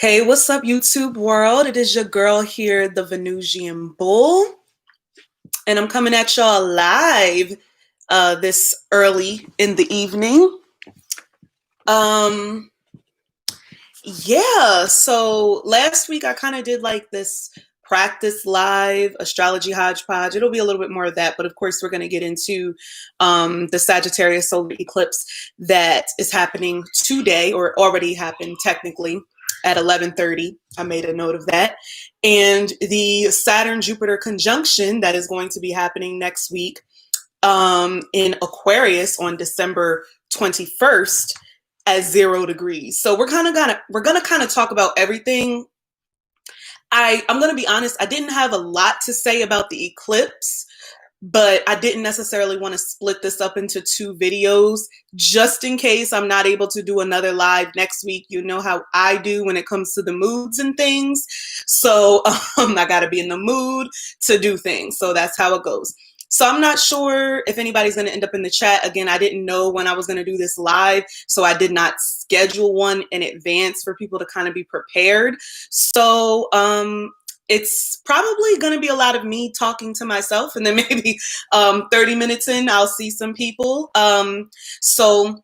Hey, what's up, YouTube world? It is your girl here, the Venusian Bull, and I'm coming at y'all live this early in the evening. Um, so last week I kind of did like this practice live astrology hodgepodge. It'll be a little bit more of that, but of course we're going to get into the Sagittarius solar eclipse that is happening today, or already happened technically at 11:30. I made a note of that. And the Saturn Jupiter conjunction that is going to be happening next week in Aquarius on December 21st at 0 degrees. So we're gonna kind of talk about everything. I'm gonna be honest, I didn't have a lot to say about the eclipse, but I didn't necessarily want to split this up into two videos just in case I'm not able to do another live next week. You know how I do when it comes to the moods and things. So I got to be in the mood to do things. So that's how it goes. So I'm not sure if anybody's going to end up in the chat. Again, I didn't know when I was going to do this live, so I did not schedule one in advance for people to kind of be prepared. So it's probably going to be a lot of me talking to myself, and then maybe 30 minutes in, I'll see some people. So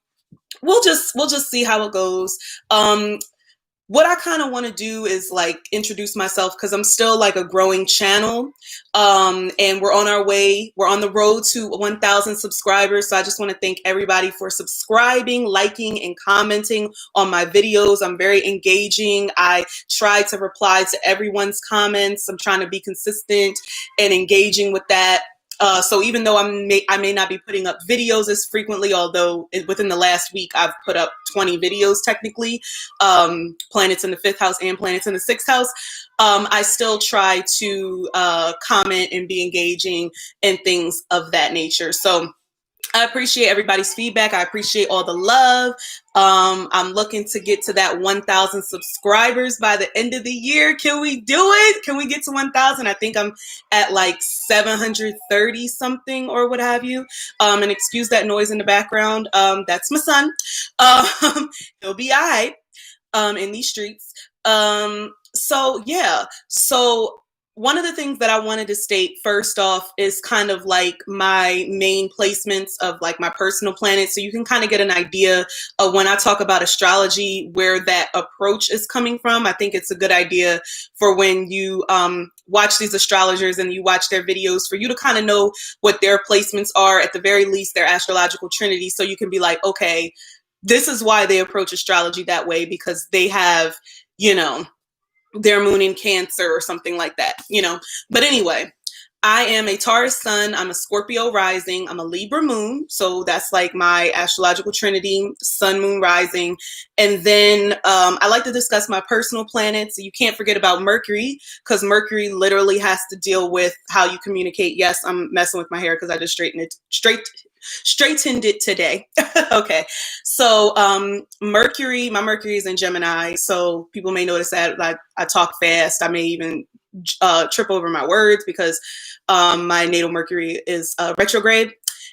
we'll just see how it goes. What I kind of want to do is like introduce myself because I'm still like a growing channel, and we're on our way. We're on the road to 1,000 subscribers. So I just want to thank everybody for subscribing, liking, and commenting on my videos. I'm very engaging. I try to reply to everyone's comments. I'm trying to be consistent and engaging with that. So even though I may not be putting up videos as frequently, although within the last week I've put up 20 videos technically, planets in the 5th house and planets in the 6th house, I still try to comment and be engaging and things of that nature. So I appreciate everybody's feedback. I appreciate all the love. I'm looking to get to that 1,000 subscribers by the end of the year. Can we do it? Can we get to 1,000? I think I'm at like 730 something or what have you. And excuse that noise in the background. That's my son. He'll be all right in these streets. So yeah. So one of the things that I wanted to state first off is kind of like my main placements of like my personal planets. So you can kind of get an idea of when I talk about astrology, where that approach is coming from. I think it's a good idea for when you watch these astrologers and you watch their videos for you to kind of know what their placements are, at the very least, their astrological trinity. So you can be like, okay, this is why they approach astrology that way, because they have, you know, their moon in Cancer or something like that, you know. But anyway, I am a Taurus sun. I'm a Scorpio rising. I'm a Libra moon. So that's like my astrological trinity, sun, moon, rising. And then I like to discuss my personal planets. So you can't forget about Mercury, because Mercury literally has to deal with how you communicate. Yes, I'm messing with my hair because I just straightened it today. Okay. So my Mercury is in Gemini. So people may notice that I talk fast. I may even trip over my words because my natal Mercury is retrograde.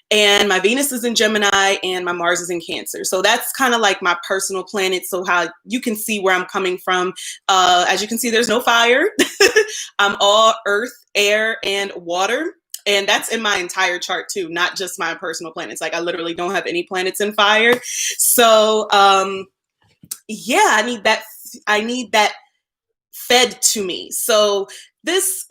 And my Venus is in Gemini and my Mars is in Cancer. So that's kind of like my personal planet. So how you can see where I'm coming from. As you can see, there's no fire. I'm all earth, air, and water. And that's in my entire chart too, not just my personal planets. Like I literally don't have any planets in fire. So yeah, I need that fed to me. So this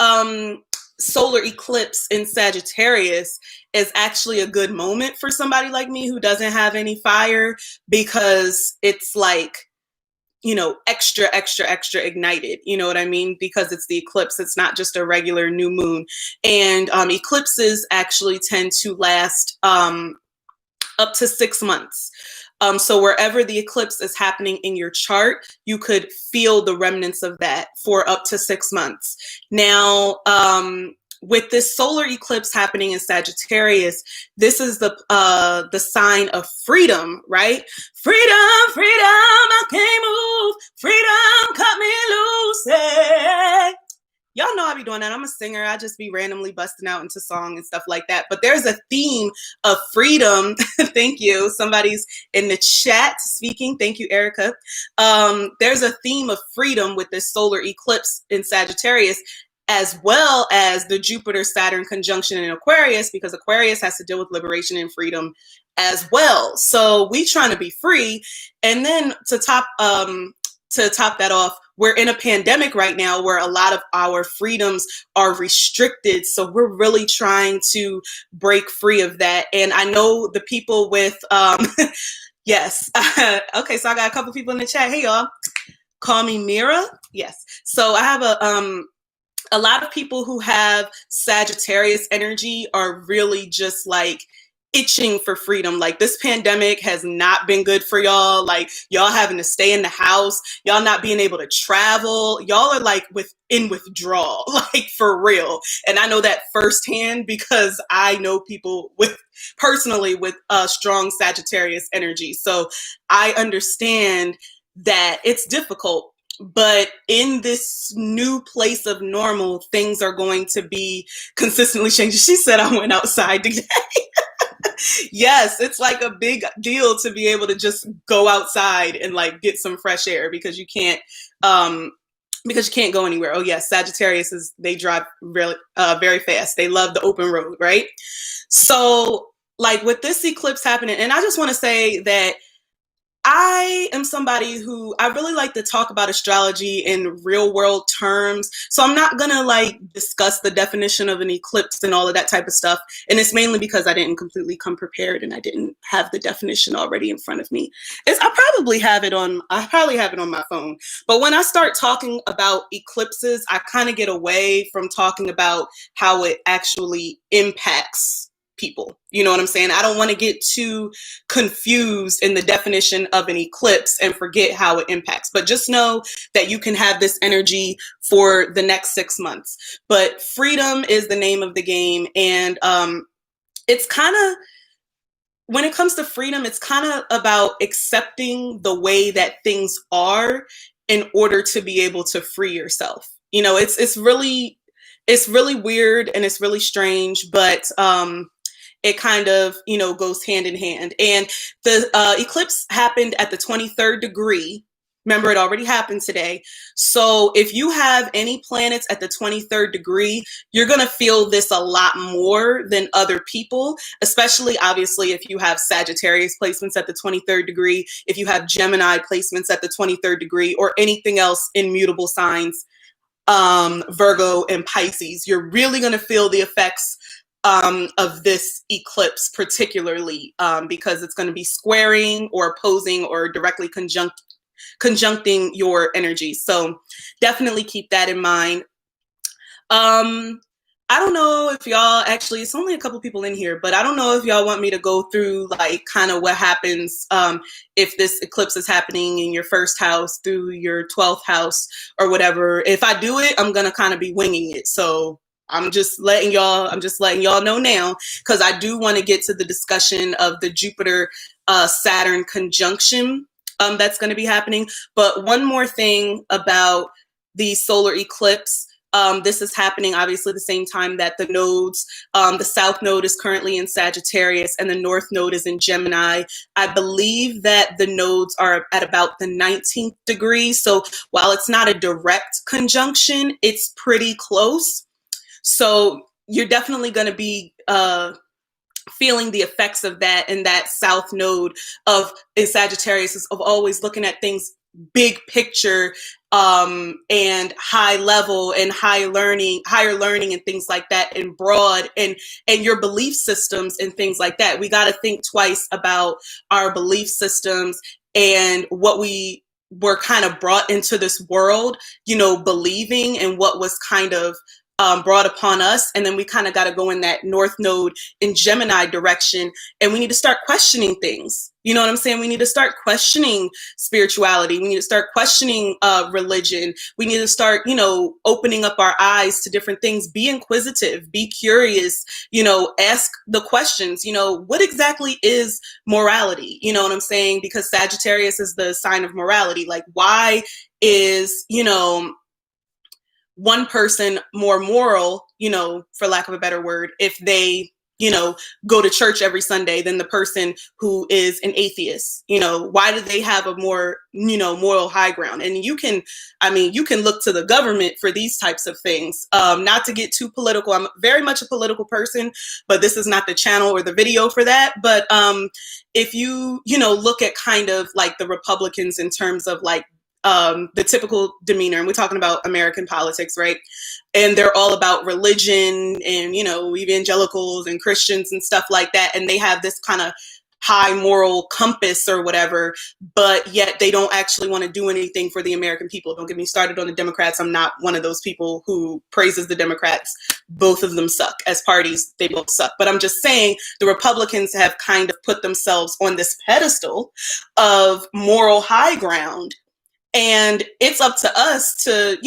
solar eclipse in Sagittarius is actually a good moment for somebody like me who doesn't have any fire, because it's like, you know, extra ignited, you know what I mean? Because it's the eclipse. It's not just a regular new moon. And eclipses actually tend to last up to 6 months. So wherever the eclipse is happening in your chart, you could feel the remnants of that for up to 6 months. Now, with this solar eclipse happening in Sagittarius, this is the sign of freedom, right? Freedom, I can't move. Freedom, cut me loose. Hey. Y'all know I be doing that. I'm a singer. I just be randomly busting out into song and stuff like that. But there's a theme of freedom. Thank you. Somebody's in the chat speaking. Thank you, Erica. There's a theme of freedom with this solar eclipse in Sagittarius, as well as the Jupiter-Saturn conjunction in Aquarius, because Aquarius has to deal with liberation and freedom as well. So we trying to be free. And then to top that off, we're in a pandemic right now where a lot of our freedoms are restricted. So we're really trying to break free of that. And I know the people with, yes. Okay, so I got a couple people in the chat. Hey, y'all. Call me Mira. Yes. So I have a lot of people who have Sagittarius energy are really just like itching for freedom. Like, this pandemic has not been good for y'all. Like, y'all having to stay in the house, y'all not being able to travel, y'all are like in withdrawal, like for real. And I know that firsthand because I know people personally with strong Sagittarius energy. So I understand that it's difficult. But in this new place of normal, things are going to be consistently changing. She said I went outside today. Yes, it's like a big deal to be able to just go outside and like get some fresh air because you can't go anywhere. Oh yes, Sagittarius they drive really very fast. They love the open road, right? So like with this eclipse happening, and I just want to say that I am somebody who I really like to talk about astrology in real world terms. So I'm not going to like discuss the definition of an eclipse and all of that type of stuff. And it's mainly because I didn't completely come prepared and I didn't have the definition already in front of me. I probably have it on my phone. But when I start talking about eclipses, I kind of get away from talking about how it actually impacts people. You know what I'm saying? I don't want to get too confused in the definition of an eclipse and forget how it impacts. But just know that you can have this energy for the next 6 months. But freedom is the name of the game. And it's kind of, when it comes to freedom, it's kind of about accepting the way that things are in order to be able to free yourself. You know, it's really weird and it's really strange, but it kind of, goes hand in hand. And the eclipse happened at the 23rd degree. Remember, it already happened today. So if you have any planets at the 23rd degree, you're going to feel this a lot more than other people, especially obviously if you have Sagittarius placements at the 23rd degree, if you have Gemini placements at the 23rd degree, or anything else in mutable signs, Virgo and Pisces. You're really going to feel the effects of this eclipse, particularly because it's going to be squaring or opposing or directly conjuncting your energy. So definitely keep that in mind. I don't know if y'all actually, it's only a couple people in here, but I don't know if y'all want me to go through like kind of what happens if this eclipse is happening in your first house through your 12th house or whatever. If I do it, I'm going to kind of be winging it. So I'm just letting y'all know now, because I do want to get to the discussion of the Jupiter Saturn conjunction that's going to be happening. But one more thing about the solar eclipse. This is happening obviously the same time that the nodes, the South Node is currently in Sagittarius and the North Node is in Gemini. I believe that the nodes are at about the 19th degree. So while it's not a direct conjunction, it's pretty close. So you're definitely going to be feeling the effects of that, and that South Node in Sagittarius is of always looking at things big picture and high level and higher learning and things like that, and broad and your belief systems and things like that. We got to think twice about our belief systems and what we were kind of brought into this world, believing, and what was kind of brought upon us. And then we kind of got to go in that North Node in Gemini direction, and we need to start questioning things. You know what I'm saying? We need to start questioning spirituality. We need to start questioning religion. We need to start, opening up our eyes to different things. Be inquisitive, be curious, ask the questions, what exactly is morality? You know what I'm saying? Because Sagittarius is the sign of morality. Like, why is one person more moral, for lack of a better word, if they, go to church every Sunday than the person who is an atheist? Why do they have a more, moral high ground? And you can look to the government for these types of things. Not to get too political. I'm very much a political person, but this is not the channel or the video for that. But if you, look at kind of like the Republicans in terms of like the typical demeanor, and we're talking about American politics, right? And they're all about religion and, evangelicals and Christians and stuff like that. And they have this kind of high moral compass or whatever, but yet they don't actually want to do anything for the American people. Don't get me started on the Democrats. I'm not one of those people who praises the Democrats. Both of them suck. As parties, they both suck. But I'm just saying the Republicans have kind of put themselves on this pedestal of moral high ground. And it's up to us to,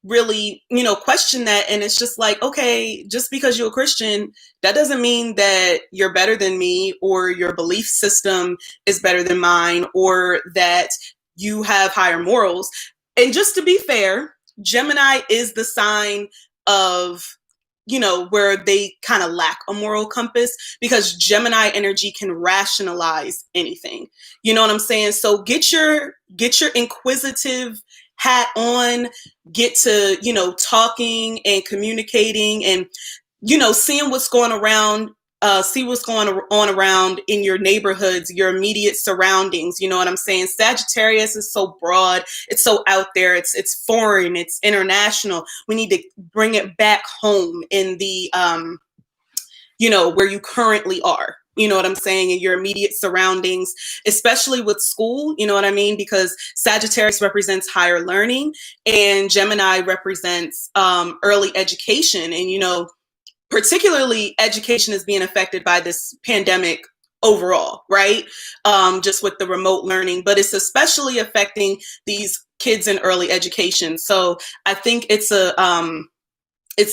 really, question that. And it's just like, okay, just because you're a Christian, that doesn't mean that you're better than me, or your belief system is better than mine, or that you have higher morals. And just to be fair, Gemini is the sign of, where they kind of lack a moral compass, because Gemini energy can rationalize anything. You know what I'm saying? So get your inquisitive hat on, get to, talking and communicating and, seeing what's going around. See what's going on around in your neighborhoods, your immediate surroundings. You know what I'm saying? Sagittarius is so broad. It's so out there. It's foreign. It's international. We need to bring it back home in the, where you currently are. You know what I'm saying? In your immediate surroundings, especially with school. You know what I mean? Because Sagittarius represents higher learning and Gemini represents early education. And, particularly education is being affected by this pandemic overall, right? Just with the remote learning, but it's especially affecting these kids in early education. So I think it's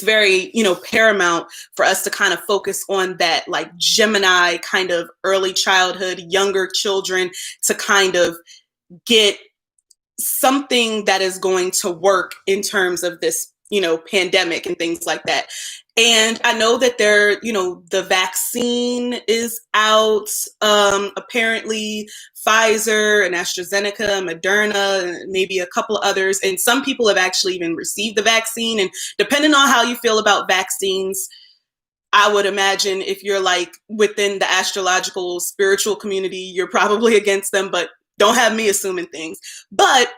very, paramount for us to kind of focus on that, like Gemini kind of early childhood, younger children, to kind of get something that is going to work in terms of this, pandemic and things like that. And I know that the vaccine is out. Apparently Pfizer and AstraZeneca, Moderna, and maybe a couple of others. And some people have actually even received the vaccine. And depending on how you feel about vaccines, I would imagine if you're like within the astrological spiritual community, you're probably against them, but don't have me assuming things. But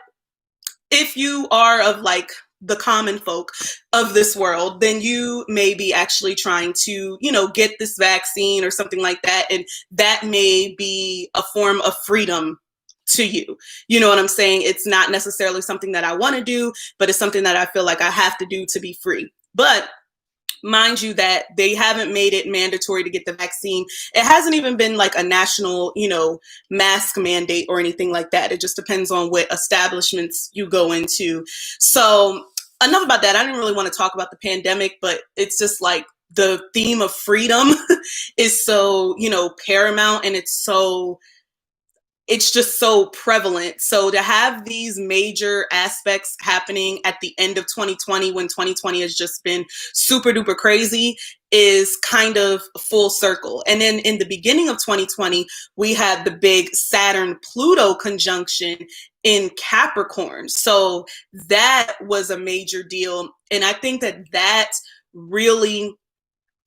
if you are of like the common folk of this world, then you may be actually trying to, get this vaccine or something like that. And that may be a form of freedom to you. You know what I'm saying? It's not necessarily something that I want to do, but it's something that I feel like I have to do to be free. But mind you that they haven't made it mandatory to get the vaccine. It hasn't even been like a national, mask mandate or anything like that. It just depends on what establishments you go into. So enough about that. I didn't really want to talk about the pandemic, but it's just like the theme of freedom is so, paramount, and it's just so prevalent. So to have these major aspects happening at the end of 2020, when 2020 has just been super duper crazy, is kind of full circle. And then in the beginning of 2020, we had the big Saturn-Pluto conjunction in Capricorn. So that was a major deal. And I think that really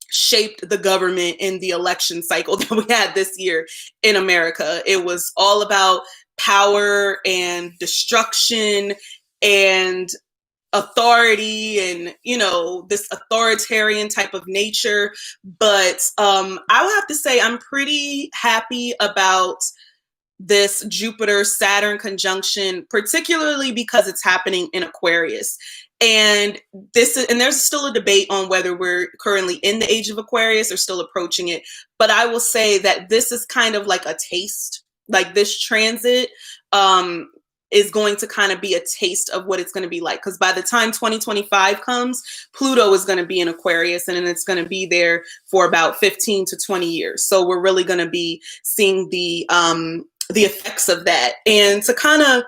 shaped the government in the election cycle that we had this year in America. It was all about power and destruction and authority and, this authoritarian type of nature. But I will have to say I'm pretty happy about this Jupiter-Saturn conjunction, particularly because it's happening in Aquarius. And there's still a debate on whether we're currently in the age of Aquarius or still approaching it. But I will say that this is kind of like a taste, like this transit is going to kind of be a taste of what it's going to be like. Because by the time 2025 comes, Pluto is going to be in Aquarius, and then it's going to be there for about 15 to 20 years. So we're really going to be seeing the effects of that. And to kind of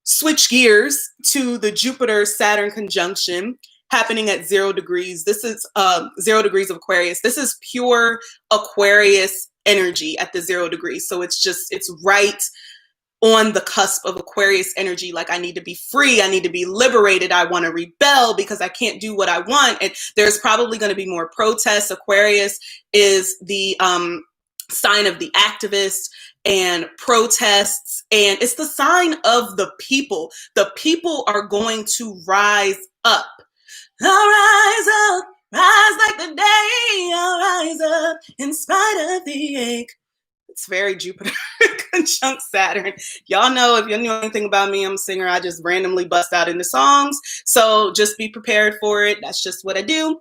switch gears to the Jupiter-Saturn conjunction, happening at 0 degrees. This is 0 degrees of Aquarius. This is pure Aquarius energy at the 0 degrees. So it's right on the cusp of Aquarius energy. Like, I need to be free. I need to be liberated. I want to rebel because I can't do what I want. And there's probably going to be more protests. Aquarius is the sign of the activist and protests. And it's the sign of the people. The people are going to rise up. I'll rise up, rise like the day. I'll rise up in spite of the ache. It's very Jupiter conjunct Saturn. Y'all know, if you know anything about me, I'm a singer. I just randomly bust out into songs. So just be prepared for it. That's just what I do.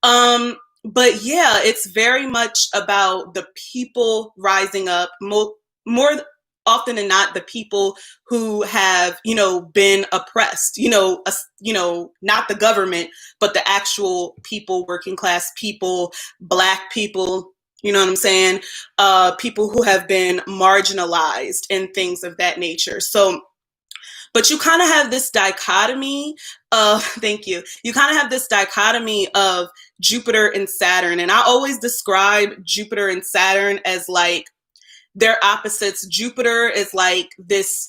But yeah, it's very much about the people rising up. More often than not, the people who have, been oppressed, not the government, but the actual people, working class people, Black people, you know what I'm saying? People who have been marginalized and things of that nature. So, but you kind of have this dichotomy of, thank you. You kind of have this dichotomy of Jupiter and Saturn. And I always describe Jupiter and Saturn as like, they're opposites. Jupiter is like this,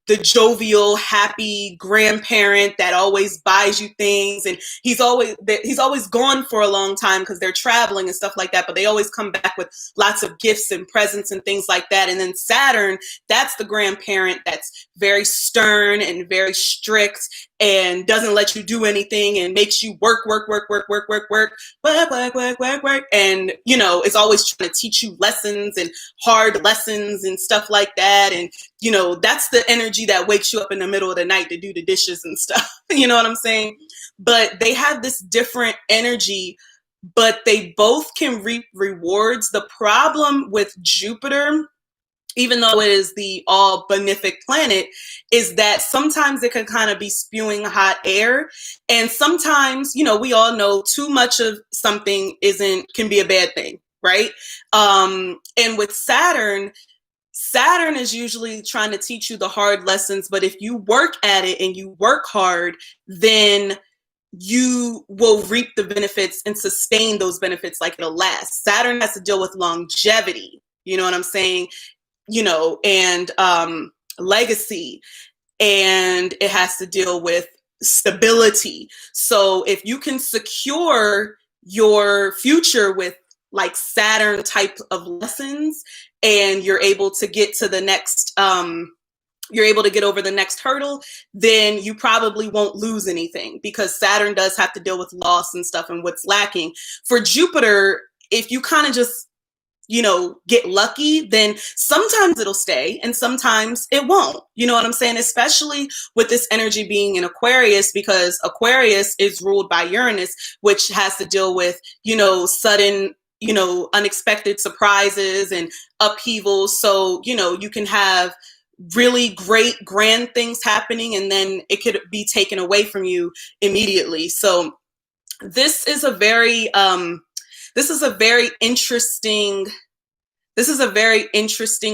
the jovial, happy grandparent that always buys you things. And he's always gone for a long time because they're traveling and stuff like that. But they always come back with lots of gifts and presents and things like that. And then Saturn, that's the grandparent that's very stern and very strict and doesn't let you do anything and makes you work. And, is always trying to teach you lessons and hard lessons and stuff like that. And, that's the energy that wakes you up in the middle of the night to do the dishes and stuff. You know what I'm saying? But they have this different energy, but they both can reap rewards. The problem with Jupiter, even though it is the all benefic planet, is that sometimes it can kind of be spewing hot air. And sometimes, we all know too much of something can be a bad thing, right? And with Saturn is usually trying to teach you the hard lessons, but if you work at it and you work hard, then you will reap the benefits and sustain those benefits, like it'll last. Saturn has to deal with longevity, you know what I'm saying? And legacy, and it has to deal with stability. So if you can secure your future with like Saturn type of lessons, and you're able to get to the next, you're able to get over the next hurdle, then you probably won't lose anything, because Saturn does have to deal with loss and stuff and what's lacking. For Jupiter, if you kind of just, get lucky, then sometimes it'll stay and sometimes it won't. You know what I'm saying? Especially with this energy being in Aquarius, because Aquarius is ruled by Uranus, which has to deal with, sudden, unexpected surprises and upheavals. So, you can have really great, grand things happening, and then it could be taken away from you immediately. So this is a very interesting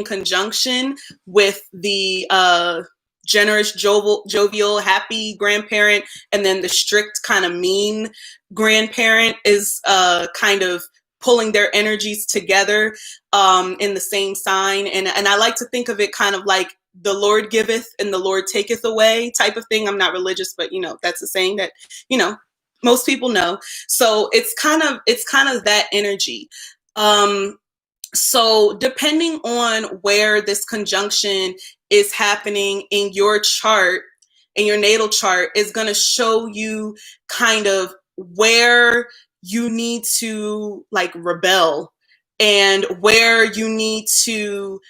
conjunction with the generous, jovial, happy grandparent, and then the strict, kind of mean grandparent is kind of pulling their energies together in the same sign. And I like to think of it kind of like the Lord giveth and the Lord taketh away type of thing. I'm not religious, but that's a saying that most people know. So it's kind of that energy. So depending on where this conjunction is happening in your chart, in your natal chart, is going to show you kind of where you need to like rebel and where you need to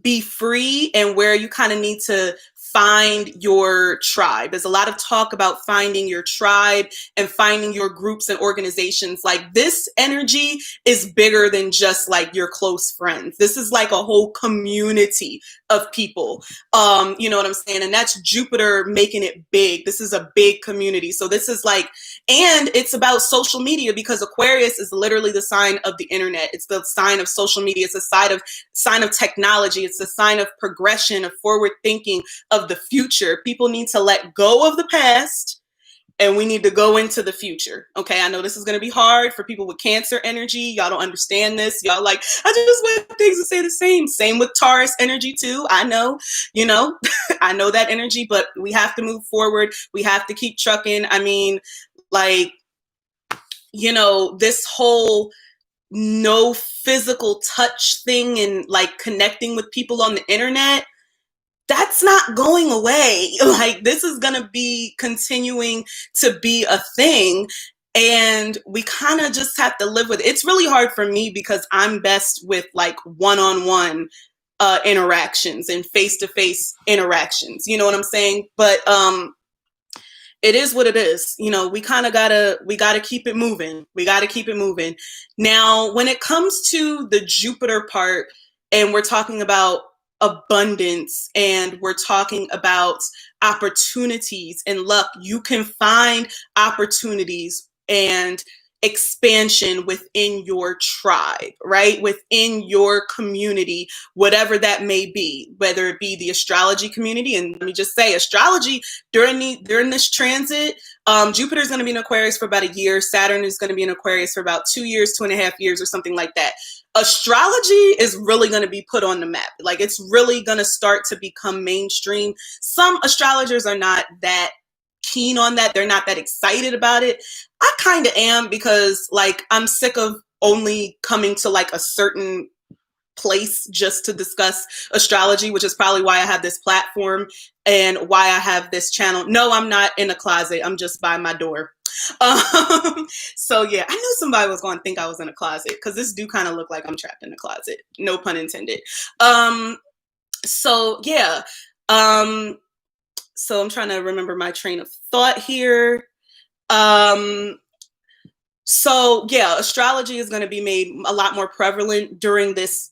be free, and where you kind of need to find your tribe. There's a lot of talk about finding your tribe and finding your groups and organizations. Like, this energy is bigger than just like your close friends. This is like a whole community of people. You know what I'm saying? And that's Jupiter making it big. This is a big community. So this is like, and it's about social media, because Aquarius is literally the sign of the internet. It's the sign of social media. It's a sign of technology. It's a sign of progression, of forward thinking, of the future. People need to let go of the past and we need to go into the future. Okay, I know this is going to be hard for people with Cancer energy. Y'all don't understand this. Y'all like, I just want things to stay the same. Same with Taurus energy too. I know, you know, I know that energy, but we have to move forward. We have to keep trucking. I mean, like, you know, this whole no physical touch thing and like connecting with people on the internet, that's not going away. Like, this is going to be continuing to be a thing. And we kind of just have to live with it. It's really hard for me because I'm best with like one-on-one interactions and face-to-face interactions. You know what I'm saying? But it is what it is. You know, we gotta keep it moving. We gotta keep it moving. Now, when it comes to the Jupiter part, and we're talking about abundance and we're talking about opportunities and luck, you can find opportunities and expansion within your tribe, right? Within your community, whatever that may be, whether it be the astrology community. And let me just say, astrology during this transit, Jupiter is going to be in Aquarius for about a year. Saturn is going to be in Aquarius for about 2 years, 2.5 years, or something like that. Astrology is really going to be put on the map. Like, it's really going to start to become mainstream. Some astrologers are not that keen on that. They're not that excited about it. I kind of am, because like, I'm sick of only coming to like a certain place just to discuss astrology, which is probably why I have this platform and why I have this channel. No, I'm not in a closet. I'm just by my door. So yeah, I knew somebody was going to think I was in a closet, because this do kind of look like I'm trapped in a closet. No pun intended. So yeah. So I'm trying to remember my train of thought here. So yeah, astrology is going to be made a lot more prevalent during this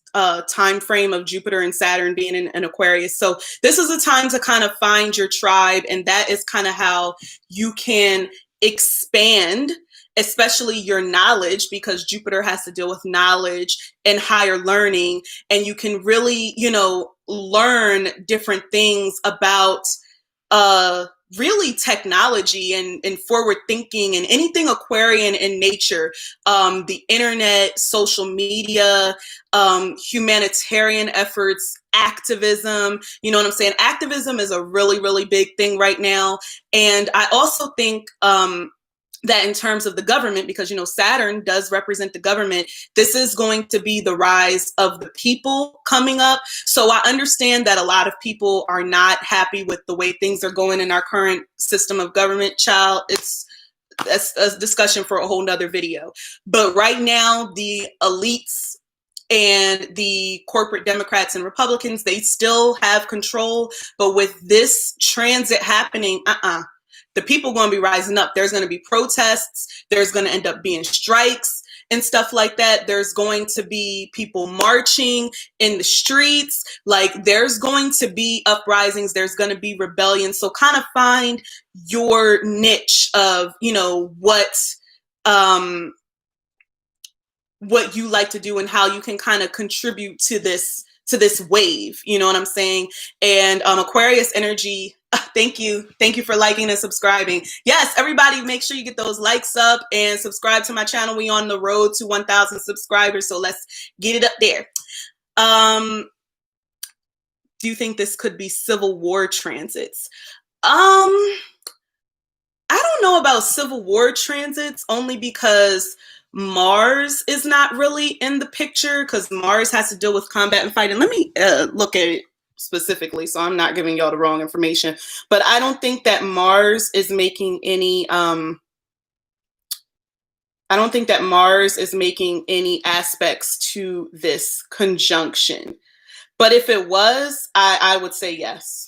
time frame of Jupiter and Saturn being in Aquarius. So this is a time to kind of find your tribe, and that is kind of how you can expand, especially your knowledge, because Jupiter has to deal with knowledge and higher learning, and you can really, you know, learn different things about really technology and forward thinking and anything Aquarian in nature, the internet, social media, humanitarian efforts, activism. You know what I'm saying? Activism is a really, really big thing right now. And I also think that in terms of the government, because, you know, Saturn does represent the government, this is going to be the rise of the people coming up. So I understand that a lot of people are not happy with the way things are going in our current system of government. That's a discussion for a whole nother video. But right now, the elites and the corporate Democrats and Republicans, they still have control. But with this transit happening, the people are going to be rising up. There's going to be protests. There's going to end up being strikes and stuff like that. There's going to be people marching in the streets. Like, there's going to be uprisings. There's going to be rebellion. So kind of find your niche of, you know, what you like to do and how you can kind of contribute to this wave. You know what I'm saying? And Aquarius energy. Thank you for liking and subscribing. Yes, everybody, make sure you get those likes up and subscribe to my channel. We on the road to 1,000 subscribers, so let's get it up there. Do you think this could be civil war transits? I don't know about civil war transits, only because Mars is not really in the picture, because Mars has to deal with combat and fighting. Let me look at it specifically, so I'm not giving y'all the wrong information. But I don't think that Mars is making any aspects to this conjunction. But if it was, I would say yes.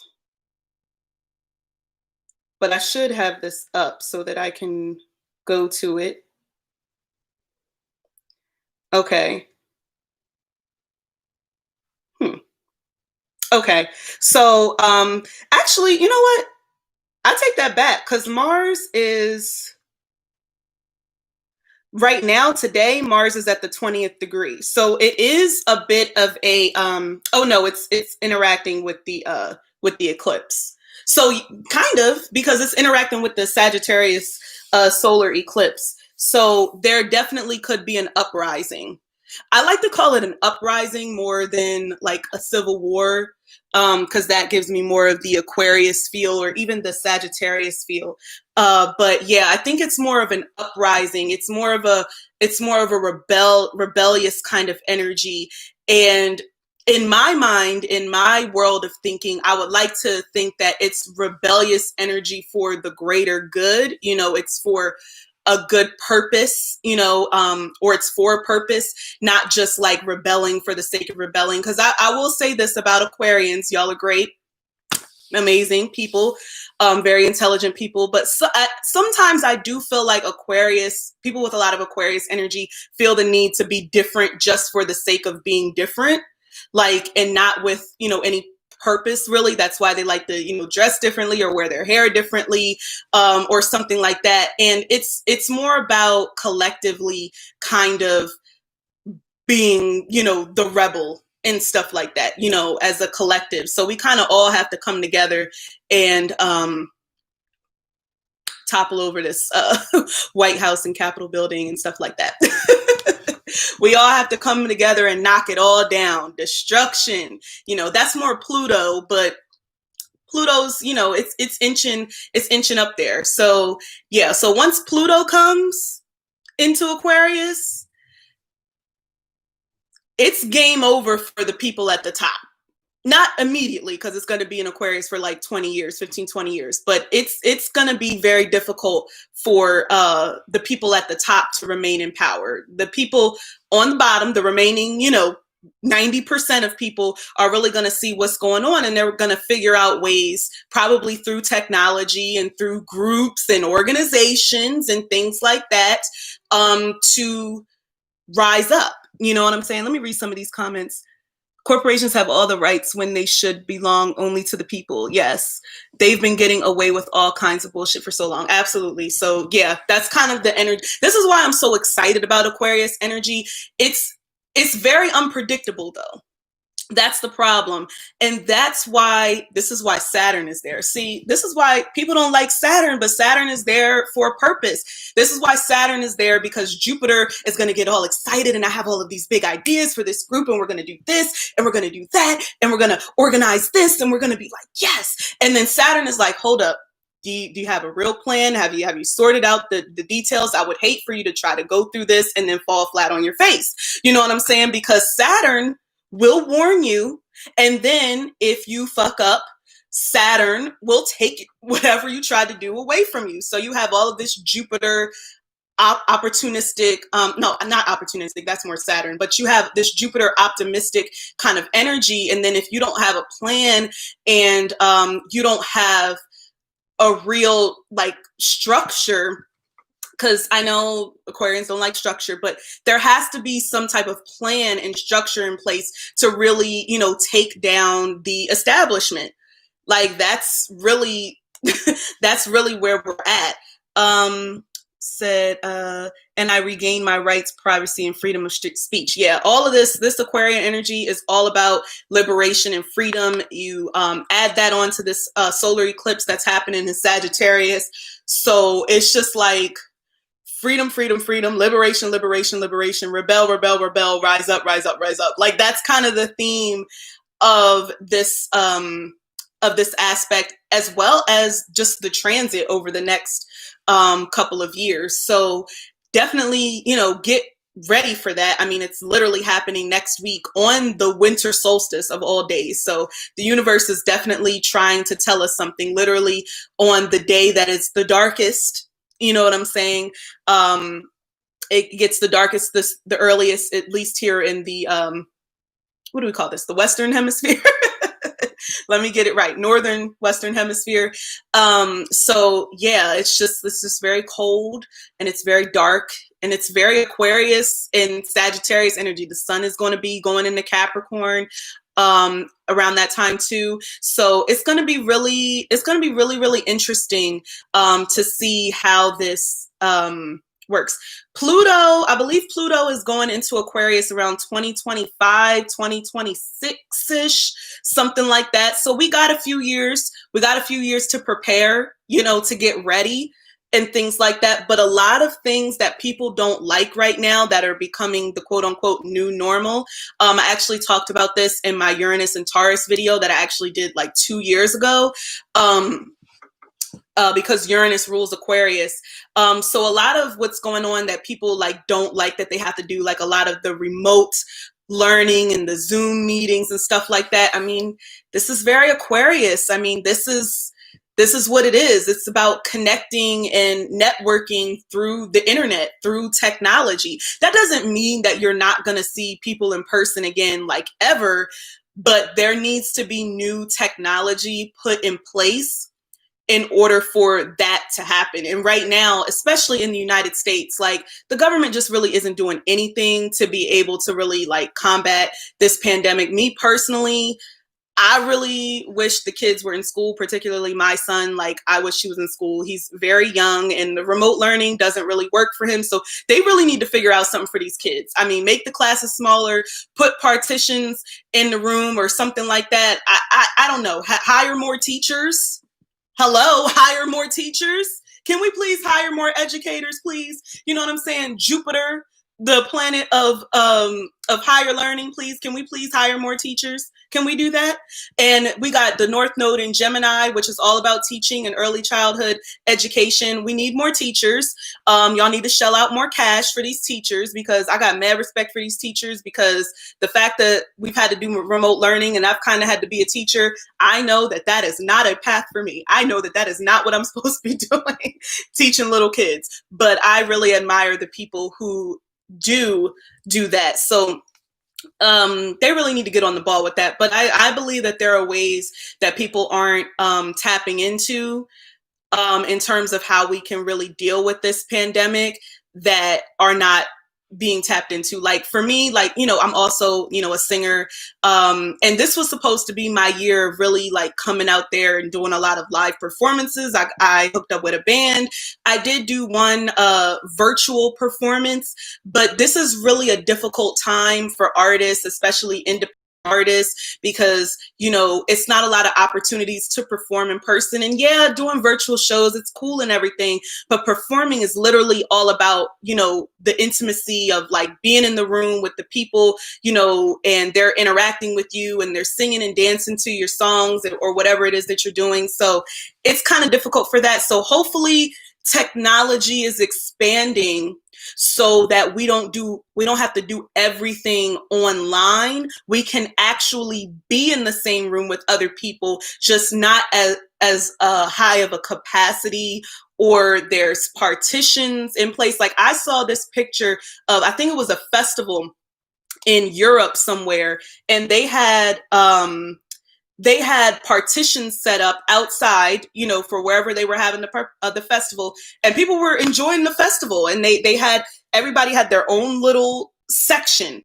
But I should have this up so that I can go to it. Okay. Okay. So actually, you know what? I take that back, because Mars is right now, today, Mars is at the 20th degree. So it is a bit of a oh no, it's interacting with the eclipse. So kind of, because it's interacting with the Sagittarius solar eclipse. So there definitely could be an uprising. I like to call it an uprising more than like a civil war, because that gives me more of the Aquarius feel or even the Sagittarius feel. But yeah, I think it's more of an uprising. It's more of a rebellious kind of energy. And in my mind, in my world of thinking, I would like to think that it's rebellious energy for the greater good. You know, it's for a good purpose, you know, or it's for a purpose, not just like rebelling for the sake of rebelling. Because I will say this about Aquarians, y'all are great, amazing people, very intelligent people. But sometimes I do feel like people with a lot of Aquarius energy feel the need to be different just for the sake of being different, like, and not with, you know, any purpose really. That's why they like to, you know, dress differently or wear their hair differently, or something like that. And it's more about collectively kind of being, you know, the rebel and stuff like that, you know, as a collective. So we kind of all have to come together and topple over this White House and Capitol building and stuff like that. We all have to come together and knock it all down. Destruction, you know, that's more Pluto, but Pluto's, you know, it's inching up there. So yeah, so once Pluto comes into Aquarius, it's game over for the people at the top. Not immediately, because it's going to be in Aquarius for like 20 years, 15, 20 years. But it's going to be very difficult for the people at the top to remain in power. The people on the bottom, the remaining, you know, 90% of people are really going to see what's going on, and they're going to figure out ways, probably through technology and through groups and organizations and things like that, to rise up. You know what I'm saying? Let me read some of these comments. Corporations have all the rights when they should belong only to the people. Yes, they've been getting away with all kinds of bullshit for so long. Absolutely. So yeah, that's kind of the energy. This is why I'm so excited about Aquarius energy. It's very unpredictable though. That's the problem. And this is why Saturn is there. See, this is why people don't like Saturn, but Saturn is there for a purpose. This is why Saturn is there, because Jupiter is going to get all excited and I have all of these big ideas for this group, and we're going to do this and we're going to do that and we're going to organize this and we're going to be like, yes. And then Saturn is like, hold up. Do you have a real plan? Have you sorted out the details? I would hate for you to try to go through this and then fall flat on your face. You know what I'm saying? Because Saturn will warn you, and then if you fuck up, Saturn will take whatever you tried to do away from you. So you have all of this Jupiter opportunistic, no, not opportunistic, that's more Saturn, but you have this Jupiter optimistic kind of energy. And then if you don't have a plan and you don't have a real like structure, because I know Aquarians don't like structure, but there has to be some type of plan and structure in place to really, you know, take down the establishment. Like that's really, that's really where we're at. And I regain my rights, privacy, and freedom of speech. Yeah, all of this Aquarian energy is all about liberation and freedom. You add that on to this solar eclipse that's happening in Sagittarius. So it's just like, freedom, freedom, freedom, liberation, liberation, liberation, rebel, rebel, rebel, rise up, rise up, rise up. Like that's kind of the theme of this aspect, as well as just the transit over the next couple of years. So definitely, you know, get ready for that. I mean, it's literally happening next week on the winter solstice of all days. So the universe is definitely trying to tell us something, literally on the day that is the darkest. You know what I'm saying? It gets the darkest, the earliest, at least here in the, what do we call this? The Western Hemisphere. Let me get it right. Northern Western Hemisphere. So yeah, it's just very cold and it's very dark and it's very Aquarius and Sagittarius energy. The sun is going to be going into Capricorn around that time too. So it's going to be really, really interesting to see how this works. Pluto, I believe Pluto is going into Aquarius around 2025, 2026-ish, something like that. So we got a few years. We got a few years to prepare, to get ready and things like that. But a lot of things that people don't like right now that are becoming the quote unquote new normal. I actually talked about this in my Uranus and Taurus video that I actually did like 2 years ago. Because Uranus rules Aquarius. So a lot of what's going on that people like don't like that they have to do, like a lot of the remote learning and the Zoom meetings and stuff like that. I mean, this is very Aquarius. I mean, this is what it is. It's about connecting and networking through the internet, through technology. That doesn't mean that you're not going to see people in person again, like ever, but there needs to be new technology put in place in order for that to happen. And right now, especially in the United States, like the government just really isn't doing anything to be able to really like combat this pandemic. Me personally, I really wish the kids were in school, particularly my son. Like I wish he was in school. He's very young and the remote learning doesn't really work for him. So they really need to figure out something for these kids. I mean, make the classes smaller, put partitions in the room or something like that. I don't know. Hire more teachers. Hello, hire more teachers. Can we please hire more educators, please? You know what I'm saying? Jupiter, the planet of higher learning, please. Can we please hire more teachers? Can we do that? And we got the North Node in Gemini, which is all about teaching and early childhood education. We need more teachers. Y'all need to shell out more cash for these teachers because I got mad respect for these teachers because the fact that we've had to do remote learning and I've kind of had to be a teacher, I know that that is not a path for me. I know that that is not what I'm supposed to be doing, teaching little kids. But I really admire the people who do that. So they really need to get on the ball with that. But I believe that there are ways that people aren't tapping into in terms of how we can really deal with this pandemic that are not being tapped into. Like for me, like, I'm also, a singer. And this was supposed to be my year of really like coming out there and doing a lot of live performances. I hooked up with a band. I did do one virtual performance, but this is really a difficult time for artists, especially independent artists, because it's not a lot of opportunities to perform in person. And yeah, doing virtual shows, it's cool and everything, but performing is literally all about the intimacy of like being in the room with the people, and they're interacting with you and they're singing and dancing to your songs or whatever it is that you're doing. So it's kind of difficult for that. So hopefully technology is expanding so that we don't have to do everything online. We can actually be in the same room with other people, just not as high of a capacity, or there's partitions in place. Like I saw this picture of, I think it was a festival in Europe somewhere, and they had partitions set up outside, for wherever they were having the festival, and people were enjoying the festival, and everybody had their own little section,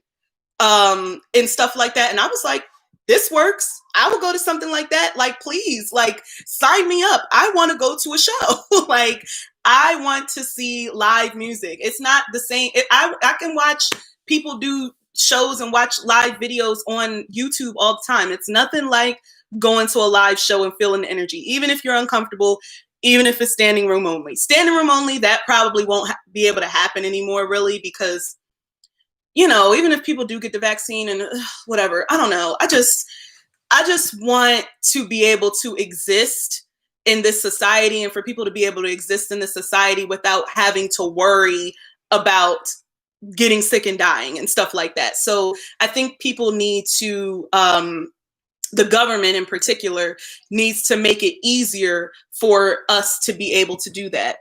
and stuff like that. And I was like, this works. I would go to something like that. Like, please, like, sign me up. I want to go to a show. Like, I want to see live music. It's not the same. I can watch people do shows and watch live videos on YouTube all the time. It's nothing like going to a live show and feeling the energy, even if you're uncomfortable, even if it's standing room only. Standing room only, that probably won't be able to happen anymore, really, because, even if people do get the vaccine and whatever, I don't know. I just want to be able to exist in this society, and for people to be able to exist in this society without having to worry about getting sick and dying and stuff like that. So I think people need to, the government in particular needs to make it easier for us to be able to do that.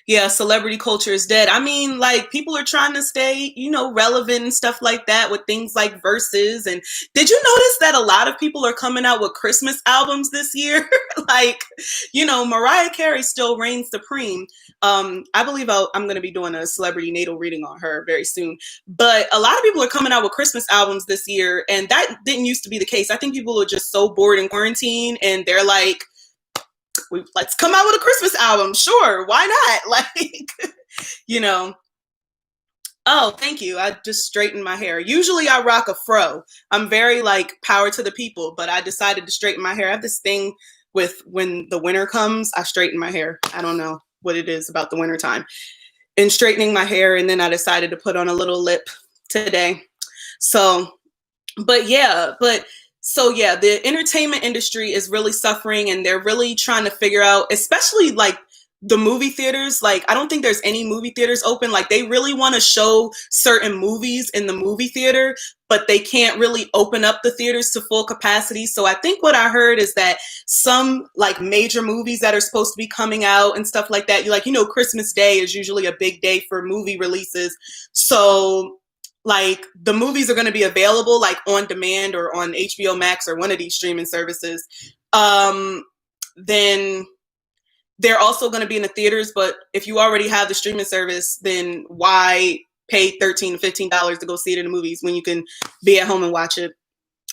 Yeah, celebrity culture is dead. I mean, like, people are trying to stay, relevant and stuff like that with things like Verses. And did you notice that a lot of people are coming out with Christmas albums this year? Like, Mariah Carey still reigns supreme. I believe I'm going to be doing a celebrity natal reading on her very soon. But a lot of people are coming out with Christmas albums this year, and that didn't used to be the case. I think people are just so bored in quarantine, and they're like, let's come out with a Christmas album. Sure, why not? Like, you know. Oh, thank you. I just straightened my hair. Usually I rock a fro. I'm very like power to the people, but I decided to straighten my hair. I have this thing with when the winter comes, I straighten my hair. I don't know what it is about the winter time. And straightening my hair, and then I decided to put on a little lip today. So, but the entertainment industry is really suffering, and they're really trying to figure out, especially like the movie theaters. Like, I don't think there's any movie theaters open. Like, they really want to show certain movies in the movie theater, but they can't really open up the theaters to full capacity. So I think what I heard is that some like major movies that are supposed to be coming out and stuff like that, Christmas Day is usually a big day for movie releases. So like the movies are going to be available like on demand or on HBO Max or one of these streaming services. Then they're also going to be in the theaters. But if you already have the streaming service, then why pay $13 to $15 to go see it in the movies when you can be at home and watch it?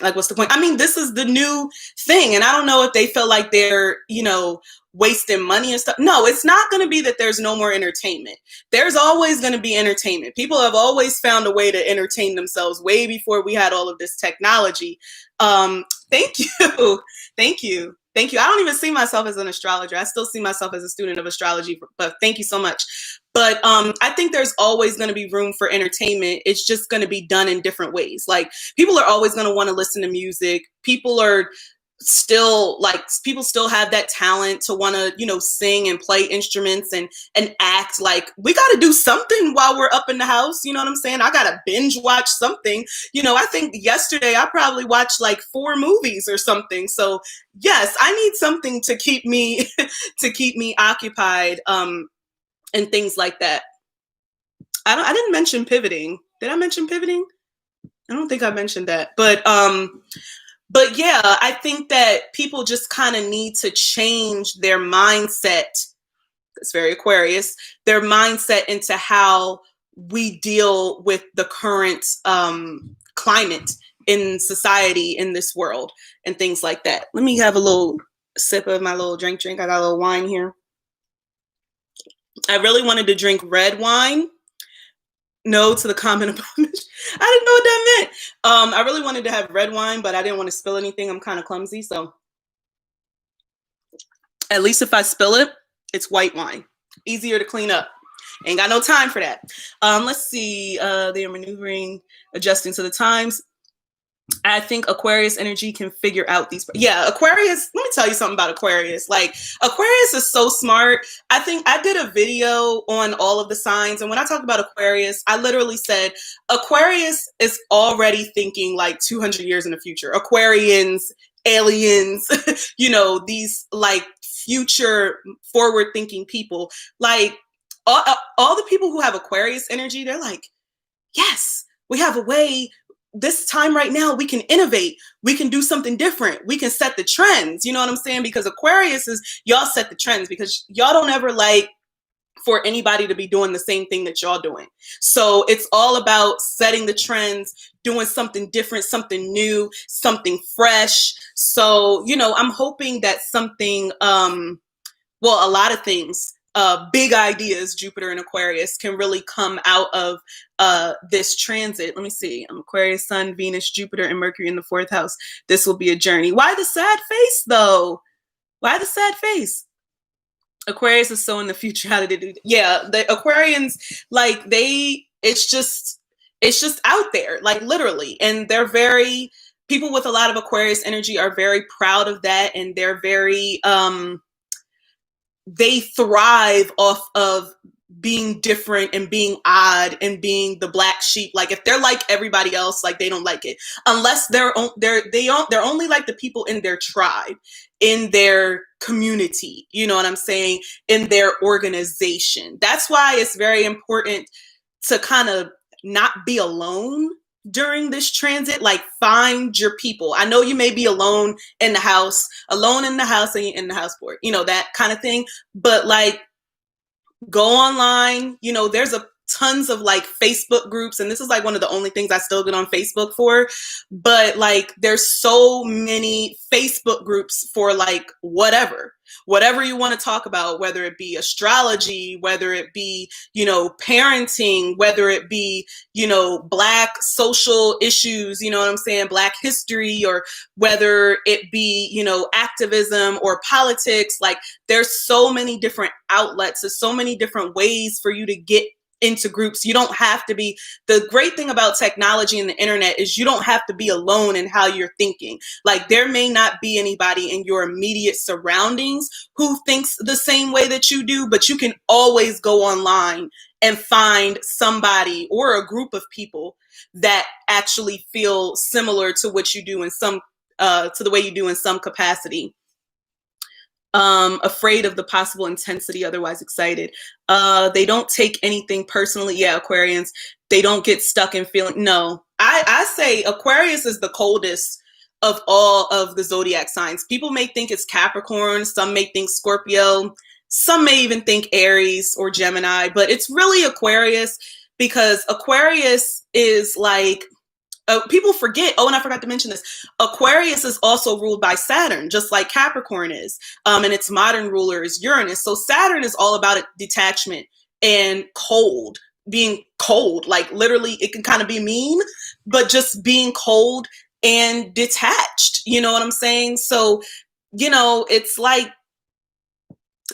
Like, what's the point? I mean, this is the new thing. And I don't know if they feel like they're, wasting money and stuff. No, it's not going to be that there's no more entertainment. There's always going to be entertainment. People have always found a way to entertain themselves way before we had all of this technology. Thank you. Thank you. Thank you. I don't even see myself as an astrologer. I still see myself as a student of astrology, but thank you so much. But I think there's always going to be room for entertainment. It's just going to be done in different ways. Like, people are always going to want to listen to music. People still have that talent to want to, sing and play instruments and act. Like, we got to do something while we're up in the house. You know what I'm saying? I got to binge watch something. I think yesterday I probably watched like 4 movies or something. So yes, I need something to keep me, occupied, and things like that. I didn't mention pivoting. Did I mention pivoting? I don't think I mentioned that, but yeah, I think that people just kind of need to change their mindset. It's very Aquarius, their mindset into how we deal with the current climate in society, in this world, and things like that. Let me have a little sip of my little drink. I got a little wine here. I really wanted to drink red wine. No to the comment about it. I didn't know what that meant. I really wanted to have red wine, but I didn't want to spill anything. I'm kind of clumsy, so at least if I spill it, it's white wine. Easier to clean up. Ain't got no time for that. Let's see. They are maneuvering, adjusting to the times. I think Aquarius energy can figure out these. Yeah, Aquarius, let me tell you something about Aquarius. Like, Aquarius is so smart. I think I did a video on all of the signs. And when I talk about Aquarius, I literally said Aquarius is already thinking like 200 years in the future. Aquarians, aliens, these like future forward thinking people. Like, all the people who have Aquarius energy, they're like, yes, we have a way. This time right now, we can innovate. We can do something different. We can set the trends. You know what I'm saying? Because Aquarius is, y'all set the trends, because y'all don't ever like for anybody to be doing the same thing that y'all doing. So it's all about setting the trends, doing something different, something new, something fresh. So, I'm hoping that something, a lot of things, big ideas, Jupiter and Aquarius, can really come out of this transit. Let me see. Aquarius, Sun, Venus, Jupiter, and Mercury in the 4th house. This will be a journey. Why the sad face, though? Why the sad face? Aquarius is so in the future. How did they do that? Yeah, the Aquarians, like, it's just out there, like, literally. And they're people with a lot of Aquarius energy are very proud of that. And they're very, they thrive off of being different and being odd and being the black sheep. Like, if they're like everybody else, like, they don't like it, unless they're only like the people in their tribe, in their community, you know what I'm saying, in their organization. That's why it's very important to kind of not be alone during this transit. Like, find your people. I know you may be alone in the house and you're in the house board, that kind of thing. But like, go online, there's a tons of like Facebook groups, and this is like one of the only things I still get on Facebook for, but like there's so many Facebook groups for like whatever you want to talk about, whether it be astrology, whether it be, you know, parenting, whether it be, you know, Black social issues, you know what I'm saying, Black history, or whether it be, you know, activism or politics. Like there's so many different outlets, there's so many different ways for you to get into groups. You don't have to be, the great thing about technology and the internet is you don't have to be alone in how you're thinking. Like there may not be anybody in your immediate surroundings who thinks the same way that you do, but you can always go online and find somebody or a group of people that actually feel similar to what you do in some to the way you do in some capacity. Afraid of the possible intensity, otherwise excited. They don't take anything personally. Yeah, Aquarians, they don't get stuck in feeling. No, I say Aquarius is the coldest of all of the zodiac signs. People may think it's Capricorn, some may think Scorpio, some may even think Aries or Gemini, but it's really Aquarius, because Aquarius is like, people forget, oh, and I forgot to mention this, Aquarius is also ruled by Saturn, just like Capricorn is, and its modern ruler is Uranus. So Saturn is all about detachment and cold, being cold, like literally it can kind of be mean, but just being cold and detached, you know what I'm saying? So, you know, it's like,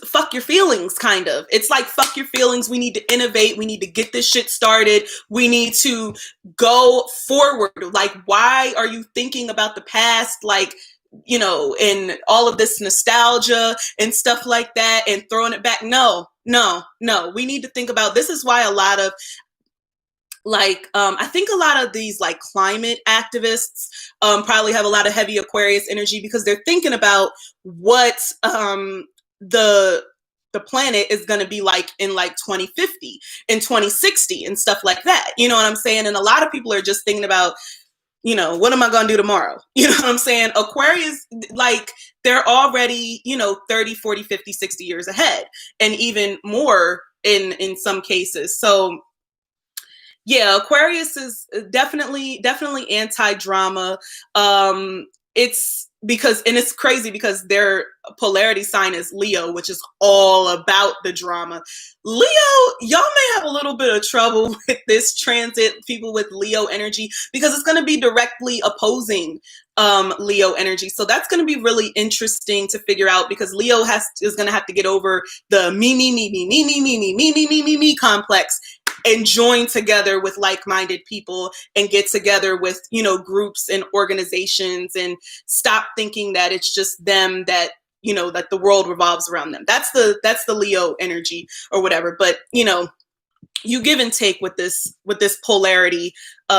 fuck your feelings, kind of. It's like, fuck your feelings. We need to innovate. We need to get this shit started. We need to go forward. Like, why are you thinking about the past? Like, you know, and all of this nostalgia and stuff like that and throwing it back. No. We need to think about, this is why a lot of, like, I think a lot of these like climate activists probably have a lot of heavy Aquarius energy, because they're thinking about what the planet is going to be like in like 2050 and 2060 and stuff like that. You know what I'm saying? And a lot of people are just thinking about, you know, what am I going to do tomorrow? You know what I'm saying? Aquarius, like, they're already, you know, 30, 40, 50, 60 years ahead, and even more in some cases. So yeah, Aquarius is definitely anti-drama. It's because, and it's crazy because their polarity sign is Leo, which is all about the drama. Leo, y'all may have a little bit of trouble with this transit, people with Leo energy, because it's going to be directly opposing Leo energy. So that's going to be really interesting to figure out, because Leo is going to have to get over the me complex and join together with like-minded people and get together with, you know, groups and organizations, and stop thinking that it's just them, that, you know, that the world revolves around them. That's the Leo energy or whatever. But, you know, you give and take with this polarity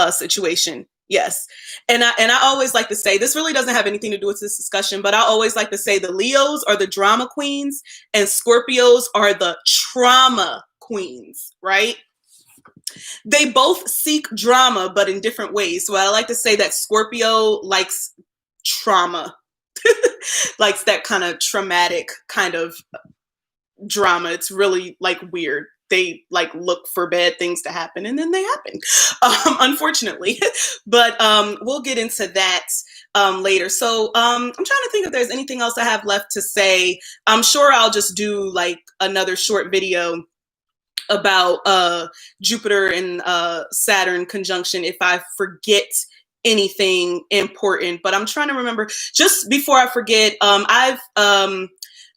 situation. Yes. And I always like to say, this really doesn't have anything to do with this discussion, but I always like to say the Leos are the drama queens and Scorpios are the trauma queens, right? They both seek drama, but in different ways. So I like to say that Scorpio likes trauma, likes that kind of traumatic kind of drama. It's really like weird. They like look for bad things to happen, and then they happen, unfortunately. But we'll get into that later. So I'm trying to think if there's anything else I have left to say. I'm sure I'll just do like another short video about Jupiter and Saturn conjunction if I forget anything important. But I'm trying to remember, just before I forget, I've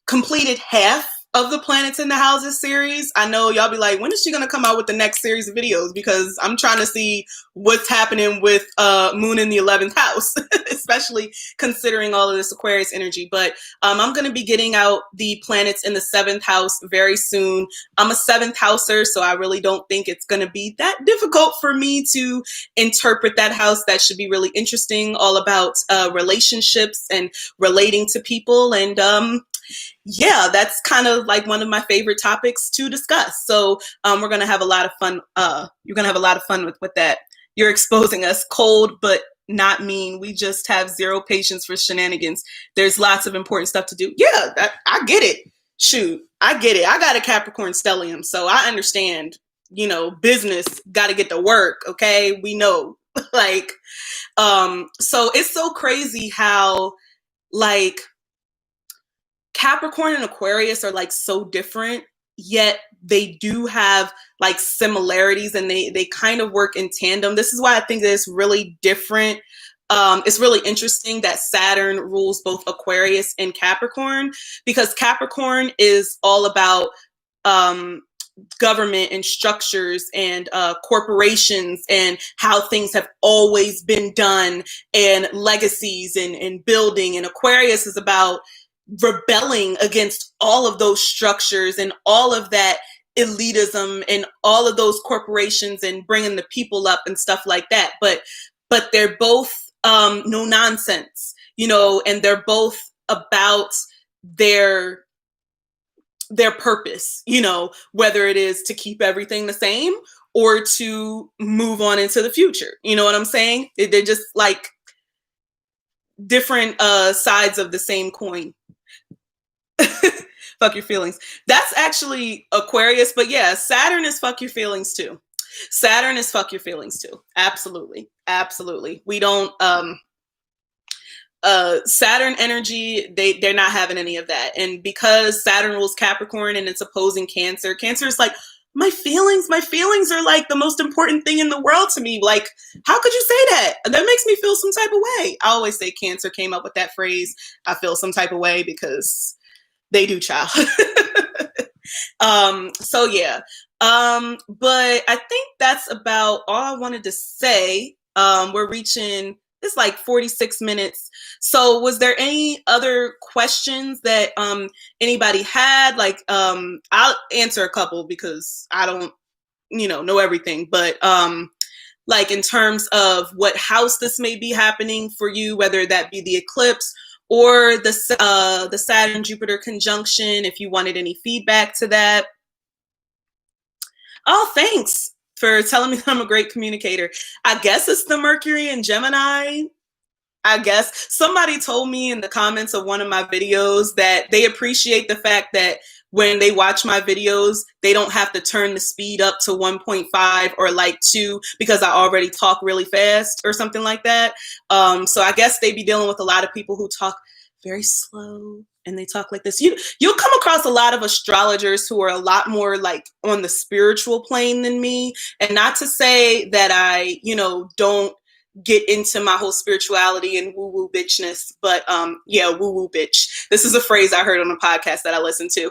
completed half of the Planets in the Houses series. I know y'all be like, when is she going to come out with the next series of videos? Because I'm trying to see what's happening with Moon in the 11th house, especially considering all of this Aquarius energy. But I'm going to be getting out the planets in the 7th house very soon. I'm a 7th houser, so I really don't think it's going to be that difficult for me to interpret that house. That should be really interesting, all about relationships and relating to people. And yeah, that's kind of like one of my favorite topics to discuss. So we're going to have a lot of fun. You're going to have a lot of fun with that. You're exposing us, cold, but not mean. We just have zero patience for shenanigans. There's lots of important stuff to do. Yeah, I get it. Shoot, I get it. I got a Capricorn stellium, so I understand business got to get to work. Okay. We know like, so it's so crazy how like Capricorn and Aquarius are like so different, yet they do have like similarities and they kind of work in tandem. This is why I think that it's really different. It's really interesting that Saturn rules both Aquarius and Capricorn, because Capricorn is all about um, government and structures and corporations and how things have always been done and legacies and building. And Aquarius is about rebelling against all of those structures and all of that elitism and all of those corporations and bringing the people up and stuff like that. But they're both no nonsense, and they're both about their purpose, whether it is to keep everything the same or to move on into the future. You know what I'm saying? They're just like different sides of the same coin. Fuck your feelings. That's actually Aquarius, but yeah, Saturn is fuck your feelings too. Saturn is fuck your feelings too. Absolutely. Absolutely. We don't Saturn energy, they're not having any of that. And because Saturn rules Capricorn and it's opposing Cancer is like, my feelings are like the most important thing in the world to me. Like, how could you say that? That makes me feel some type of way. I always say Cancer came up with that phrase, I feel some type of way, because they do, child. So yeah. But I think that's about all I wanted to say. We're reaching, it's like 46 minutes. So was there any other questions that anybody had? Like, I'll answer a couple because I don't, know everything. But like in terms of what house this may be happening for you, whether that be the eclipse or the Saturn-Jupiter conjunction, if you wanted any feedback to that. Oh, thanks for telling me that I'm a great communicator. I guess it's the Mercury and Gemini. I guess somebody told me in the comments of one of my videos that they appreciate the fact that when they watch my videos, they don't have to turn the speed up to 1.5 or like 2 because I already talk really fast or something like that. So I guess they be dealing with a lot of people who talk very slow and they talk like this. You'll come across a lot of astrologers who are a lot more like on the spiritual plane than me. And not to say that I, don't get into my whole spirituality and woo-woo bitchness, but yeah, woo-woo bitch. This is a phrase I heard on a podcast that I listened to.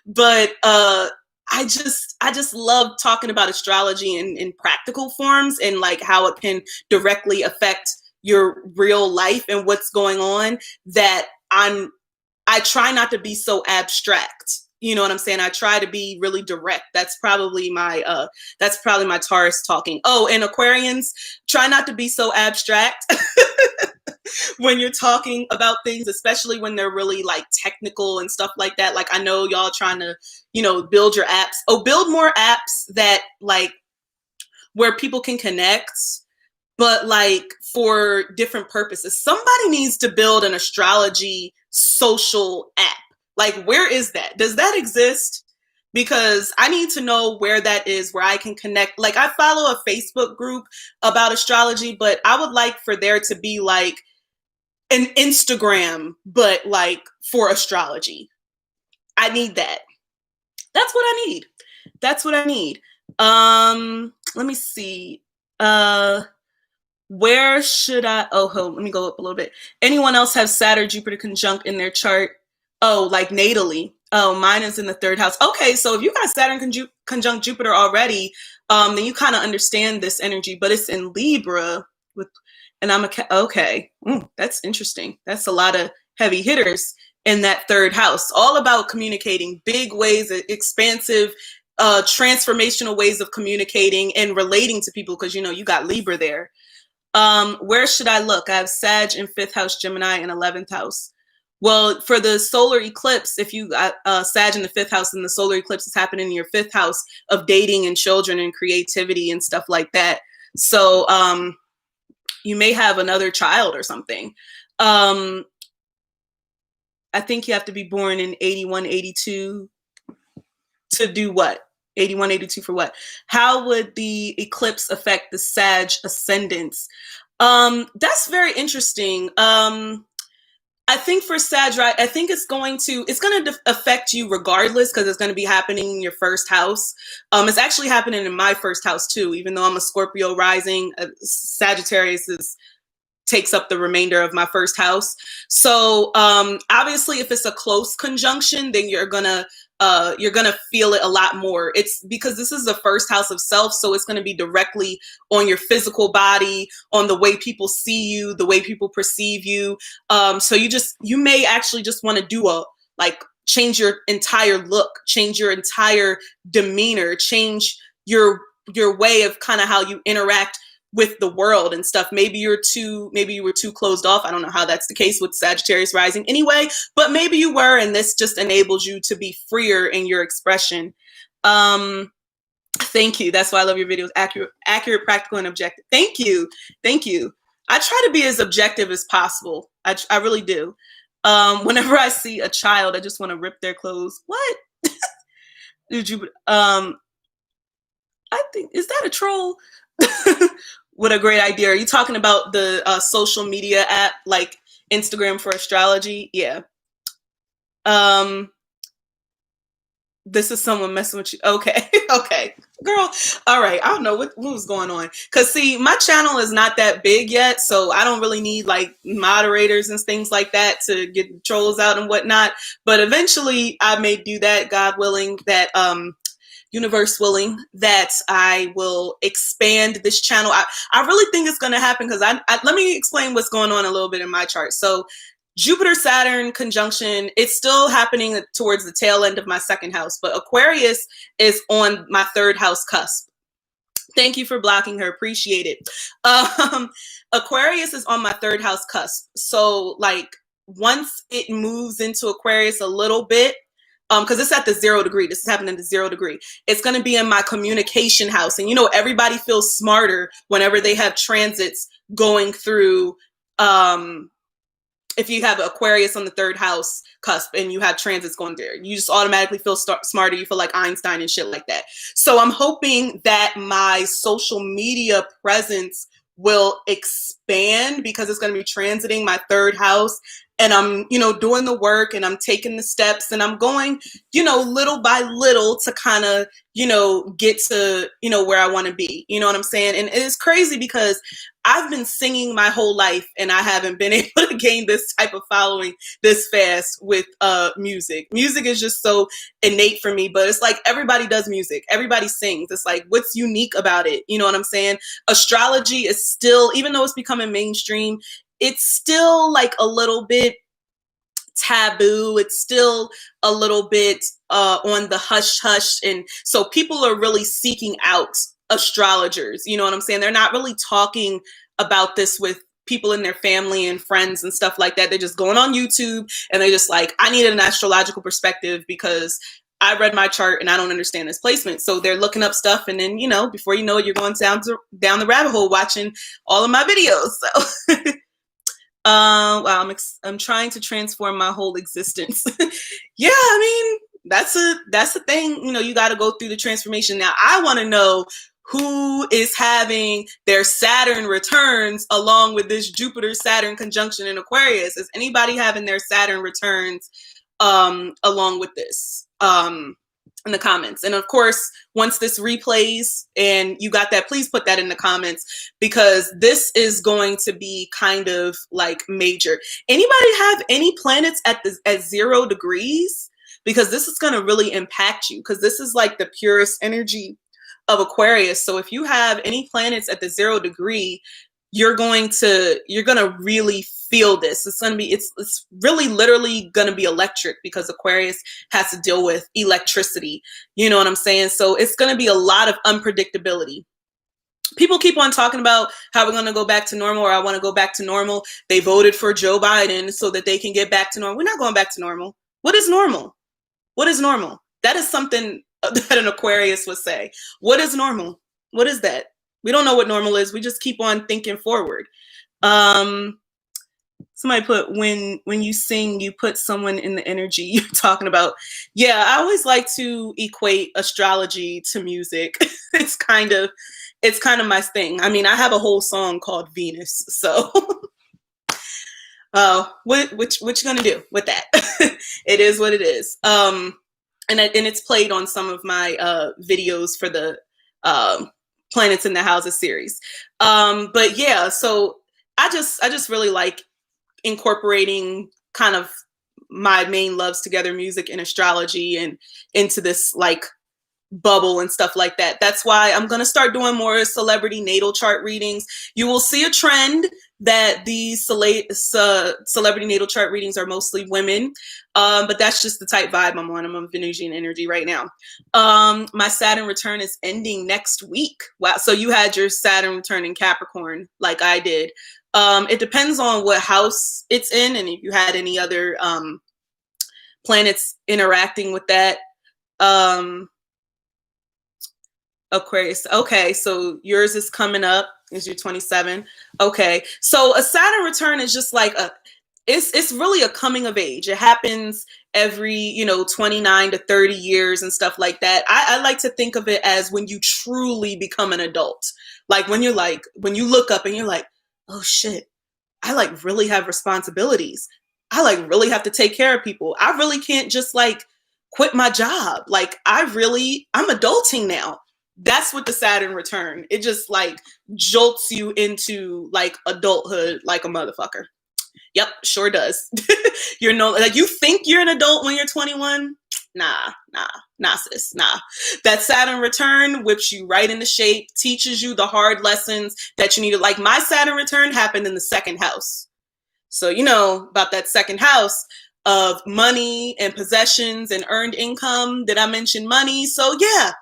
But I just love talking about astrology in practical forms and like how it can directly affect your real life and what's going on, that I try not to be so abstract. You know what I'm saying? I try to be really direct. That's probably my Taurus talking. Oh, and Aquarians, try not to be so abstract when you're talking about things, especially when they're really like technical and stuff like that. Like, I know y'all trying to, build your apps. Oh, build more apps that like where people can connect, but like for different purposes. Somebody needs to build an astrology social app. Like, where is that? Does that exist? Because I need to know where that is, where I can connect. Like, I follow a Facebook group about astrology, but I would like for there to be like an Instagram, but like for astrology. I need that. That's what I need. That's what I need. Let me see. Where should I? Let me go up a little bit. Anyone else have Saturn Jupiter conjunct in their chart? Oh, like natally. Oh, mine is in the 3rd house. Okay, so if you got Saturn conjunct Jupiter already, then you kind of understand this energy. But it's in Libra and I'm okay. That's interesting. That's a lot of heavy hitters in that 3rd house. All about communicating, big ways, expansive, transformational ways of communicating and relating to people, because you got Libra there. Where should I look? I have Sag in 5th house, Gemini in 11th house. Well, for the solar eclipse, if you got Sag in the 5th house and the solar eclipse is happening in your 5th house of dating and children and creativity and stuff like that. So you may have another child or something. I think you have to be born in 81, 82 to do what? 81, 82 for what? How would the eclipse affect the Sag ascendants? That's very interesting. I think for Sag, right, I think it's going to affect you regardless because it's going to be happening in your first house. It's actually happening in my first house too, even though I'm a Scorpio rising. Sagittarius takes up the remainder of my first house. So obviously, if it's a close conjunction, then you're gonna feel it a lot more. It's because this is the first house of self, so it's gonna be directly on your physical body, on the way people see you, the way people perceive you. So you may actually just want to do change your entire look, change your entire demeanor, change your way of kind of how you interact with the world and stuff. Maybe you were too closed off. I don't know how that's the case with Sagittarius rising anyway, but maybe you were, and this just enables you to be freer in your expression. Thank you. That's why I love your videos. Accurate, practical, and objective. Thank you. Thank you. I try to be as objective as possible. I really do. Whenever I see a child, I just want to rip their clothes. What? Did you? I think, is that a troll? What a great idea. Are you talking about the social media app like Instagram for astrology? Yeah. This is someone messing with you. Okay. Okay. Girl. All right. I don't know what was going on. Because see, my channel is not that big yet. So I don't really need like moderators and things like that to get trolls out and whatnot. But eventually I may do that, God willing, that universe willing, that I will expand this channel. I really think it's going to happen because let me explain what's going on a little bit in my chart. So Jupiter Saturn conjunction, it's still happening towards the tail end of my second house, but Aquarius is on my third house cusp. Thank you for blocking her. Appreciate it. Aquarius is on my third house cusp. So like once it moves into Aquarius a little bit, because it's at the 0 degree. This is happening at the 0 degree. It's going to be in my communication house. And, you know, everybody feels smarter whenever they have transits going through. If you have Aquarius on the third house cusp and you have transits going there, you just automatically feel smarter. You feel like Einstein and shit like that. So I'm hoping that my social media presence will expand because it's going to be transiting my third house. And I'm, you know, doing the work and I'm taking the steps and I'm going, you know, little by little to kind of, you know, get to, you know, where I want to be. You know what I'm saying? And it's crazy because I've been singing my whole life and I haven't been able to gain this type of following this fast with music. Music is just so innate for me, but it's like everybody does music. Everybody sings. It's like, what's unique about it? You know what I'm saying? Astrology is still, even though it's becoming mainstream, it's still like a little bit taboo. It's still a little bit on the hush hush. And so people are really seeking out astrologers. You know what I'm saying? They're not really talking about this with people in their family and friends and stuff like that. They're just going on YouTube and they're just like, I need an astrological perspective because I read my chart and I don't understand this placement. So they're looking up stuff. And then, you know, before you know it, you're going down the rabbit hole watching all of my videos. So wow, I'm trying to transform my whole existence. Yeah, I mean, that's a thing. You know, you got to go through the transformation. Now, I want to know who is having their Saturn returns along with this Jupiter Saturn conjunction in Aquarius. Is anybody having their Saturn returns along with this? In the comments. And of course, once this replays and you got that, please put that in the comments because this is going to be kind of like major. Anybody have any planets at 0 degrees? Because this is going to really impact you because this is like the purest energy of Aquarius. So if you have any planets at the 0 degree, you're going to really feel this. It's really literally going to be electric because Aquarius has to deal with electricity. You know what I'm saying? So it's going to be a lot of unpredictability. People keep on talking about how we're going to go back to normal or I want to go back to normal. They voted for Joe Biden so that they can get back to normal. We're not going back to normal. What is normal? What is normal? That is something that an Aquarius would say. What is normal? What is that? We don't know what normal is. We just keep on thinking forward. Somebody put, when you sing, you put someone in the energy you're talking about. Yeah, I always like to equate astrology to music. it's kind of it's kind of my thing. I mean, I have a whole song called Venus. So what you gonna do with that? It is what it is. And it's played on some of my videos for the Planets in the Houses series. But yeah, so I just really like incorporating kind of my main loves together, music and astrology, and into this like bubble and stuff like that. That's why I'm going to start doing more celebrity natal chart readings. You will see a trend that these celebrity natal chart readings are mostly women, but that's just the type vibe I'm on. I'm on Venusian energy right now. My Saturn return is ending next week. Wow. So you had your Saturn return in Capricorn like I did. It depends on what house it's in, and if you had any other planets interacting with that. Aquarius. Okay, so yours is coming up. Is your 27? Okay, so a Saturn return is just like it's really a coming of age. It happens every 29 to 30 years and stuff like that. I like to think of it as when you truly become an adult. Like when you look up and you're like, oh shit, I like really have responsibilities. I like really have to take care of people. I really can't just like quit my job. Like I'm adulting now. That's what the Saturn return. It just like jolts you into like adulthood like a motherfucker. Yep, sure does. You're like you think you're an adult when you're 21. Nah, sis, nah. That Saturn return whips you right into shape, teaches you the hard lessons that you need. Like my Saturn return happened in the second house. So you know about that second house of money and possessions and earned income. Did I mention money? So yeah,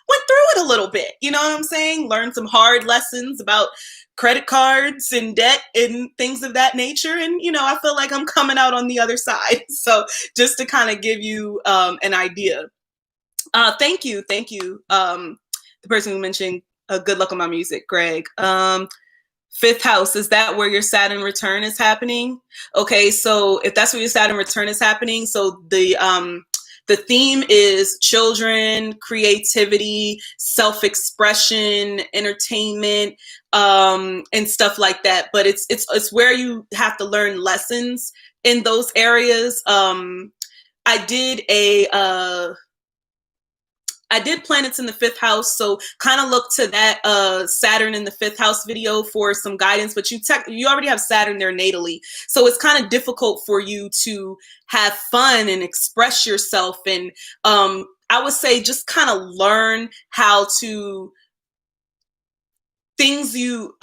went through it a little bit. You know what I'm saying? Learned some hard lessons about credit cards and debt and things of that nature. And, I feel like I'm coming out on the other side. So just to kind of give you an idea. Thank you. The person who mentioned good luck on my music, Greg. Fifth house, is that where your Saturn return is happening? Okay, so if that's where your Saturn return is happening, so the theme is children, creativity, self-expression, entertainment, and stuff like that. But it's where you have to learn lessons in those areas. I did planets in the fifth house, so kind of look to that Saturn in the fifth house video for some guidance, but you already have Saturn there natally. So it's kind of difficult for you to have fun and express yourself. And I would say just kind of learn how to things you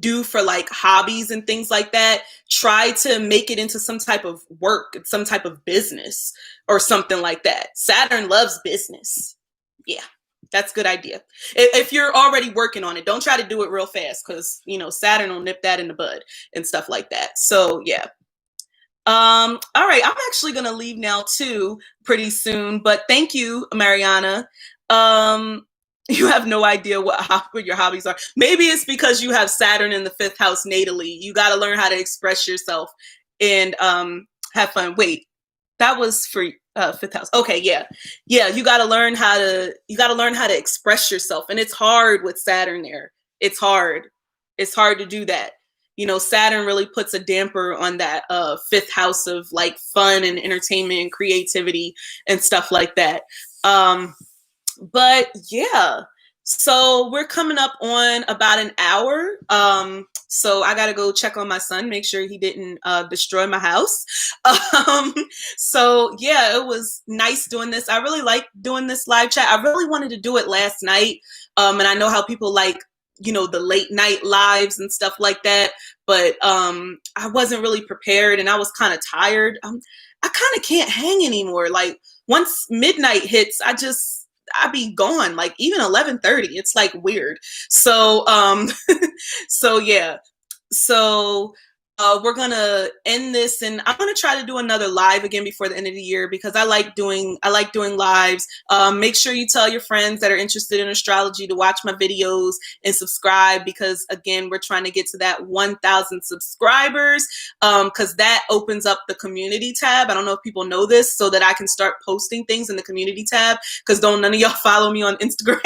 do for like hobbies and things like that. Try to make it into some type of work, some type of business or something like that. Saturn loves business. Yeah, that's a good idea. If you're already working on it, don't try to do it real fast because, Saturn will nip that in the bud and stuff like that. So yeah. All right. I'm actually going to leave now too pretty soon, but thank you, Mariana. You have no idea what your hobbies are. Maybe it's because you have Saturn in the fifth house natally. You got to learn how to express yourself and have fun. Wait, that was for fifth house. Okay, yeah. You got to learn how to express yourself, and it's hard with Saturn there. It's hard to do that. Saturn really puts a damper on that fifth house of like fun and entertainment and creativity and stuff like that. But yeah, so we're coming up on about an hour. So I got to go check on my son, make sure he didn't destroy my house. So yeah, it was nice doing this. I really like doing this live chat. I really wanted to do it last night. And I know how people like, the late night lives and stuff like that. But I wasn't really prepared and I was kind of tired. I kind of can't hang anymore. Like once midnight hits, I be gone, like even 11:30. It's like weird. So, so yeah. So we're gonna end this, and I'm gonna try to do another live again before the end of the year because I like doing lives. Make sure you tell your friends that are interested in astrology to watch my videos and subscribe, because again, we're trying to get to that 1,000 subscribers, because that opens up the community tab. I don't know if people know this, so that I can start posting things in the community tab, because don't none of y'all follow me on Instagram.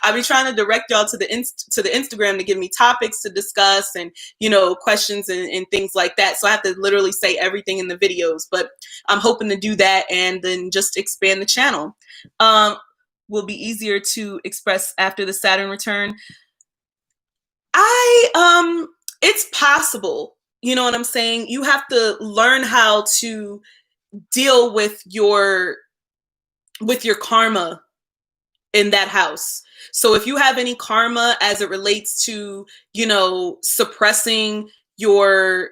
I'll be trying to direct y'all to the Instagram to give me topics to discuss and, you know, questions and things like that. So I have to literally say everything in the videos, but I'm hoping to do that and then just expand the channel. Will be easier to express after the Saturn return. It's possible. You know what I'm saying? You have to learn how to deal with your karma in that house. So if you have any karma as it relates to, you know, suppressing your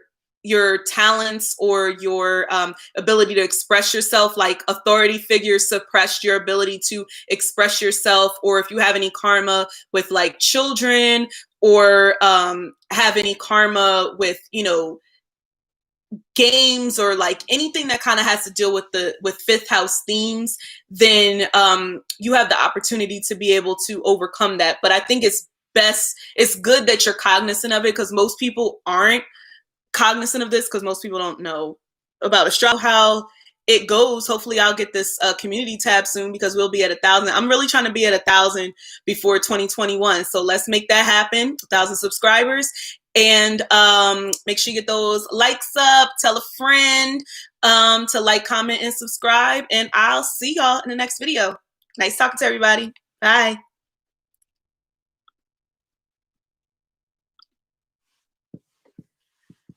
talents or your ability to express yourself, like authority figures suppressed your ability to express yourself, or if you have any karma with like children, or have any karma with, you know, games, or like anything that kind of has to deal with fifth house themes, then you have the opportunity to be able to overcome that. But I think it's good that you're cognizant of it, because most people aren't cognizant of this, because most people don't know about astrology, how it goes. Hopefully I'll get this community tab soon, because we'll be at 1,000. I'm really trying to be at 1,000 before 2021. So let's make that happen. 1,000 subscribers. And make sure you get those likes up. Tell a friend to like, comment, and subscribe. And I'll see y'all in the next video. Nice talking to everybody. Bye.